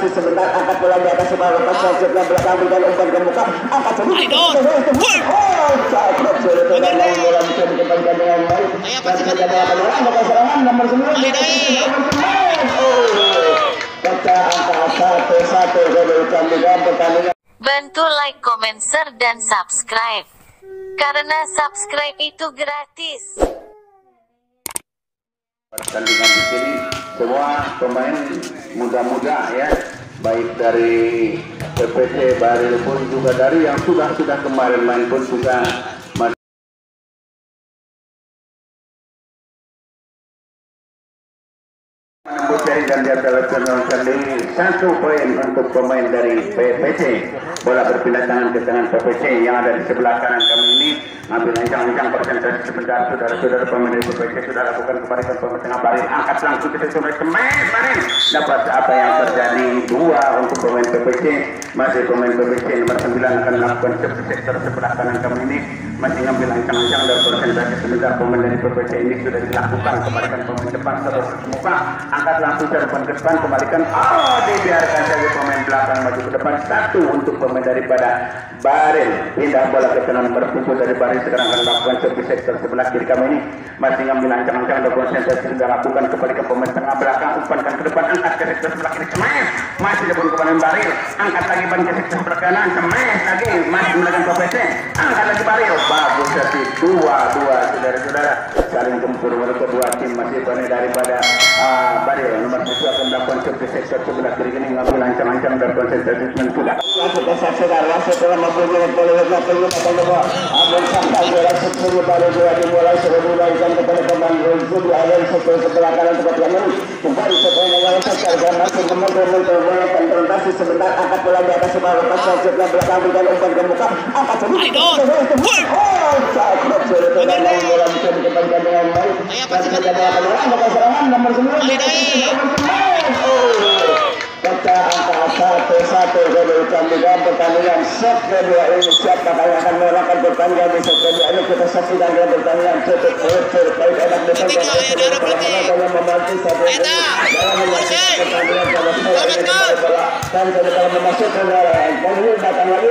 konsentrasi sebentar, angkat bola di atas kepala, lepas selanjutnya belakang berikan umpan ke muka, angkat sedikit. Cakep sudah tendangan bola bisa dikembalikan dengan baik. Dan sudah dapat bola serangan nomor 9. Pecah angka 1-1 kedudukan di dalam pertandingan. Bantu like, comment, share, dan subscribe. Karena subscribe itu gratis. Pertandingan di sini semua pemain muda-muda ya, baik dari PPC Baril pun juga dari yang sudah kemarin main pun juga masih dan dia telah sendiri 1 poin untuk pemain dari PPC. Bola berpindah tangan ke tangan PPC yang ada di sebelah kanan kami ini. Ambil ancang-ancang persentasenya sebentar, saudara-saudara pemain dari PPC sudah lakukan kebalikan pemain tengah Baril, angkat langsung kita coba semen Baril. Dapat apa yang terjadi 2 untuk pemain PPC. Masih pemain PPC nomor 9 akan melakukan sektor sebelah kanan kami ini. Masih ngambil ancang-ancang dan persentase sebentar pemain dari PPC ini sudah dilakukan kebalikan pemain depan terus muka, angkat langsung ke depan kembalikan. Dibiarkan saja pemain belakang maju ke depan. 1 untuk pemain daripada Baril, pindah bola ke kanan berkumpul dari Baril, sekarang akan melakukan sektor sebelah kiri kami ini. Masih ngambil ancang-ancang dan konsentrasi sudah lakukan kebalikan pemain tengah belakang, umpankan ke depan, angkat ke sektor sebelah kiri, semen masih depan pemain Baril, angkat lagi ban ke sektor sebelah kanan, semen lagi masih melakukan PPC, angkat lagi Baril, bagus jadi 2-2 saudara-saudara, saling tempur mereka dua tim. Masih pemain daripada Baril nomor 1 akan melakukan sektor sebelah kiri ini, ngambil ancang-ancang dan konsentrasi sudah saudara setelah mempunyai peluang ambil sampai bola 10 baru 2 dimulai sudah dimulaikan kepada pemain Rizky ada di sebelah kanan tempat yang ini kembali setelah yang sekali dan masih kemudian bola konfrontasi sebentar, angkat bola di atas kepala, lepas selanjutnya belakang berikan umpan ke muka, angkat sedikit. Cakep sudah tendangan bola bisa dikembalikan dengan baik. Dan sudah dapat bola serangan nomor 9. Pecah angka 1-1 kedudukan di dalam pertandingan set kedua ini. Siapa yang akan melakukan pertandingan di set kedua ini? Kita saksikan dalam pertandingan cukup baik enak depan dan yang membantu satu dalam menyelesaikan pertandingan pada saya ini dan kalau memasukkan kali ini datang lagi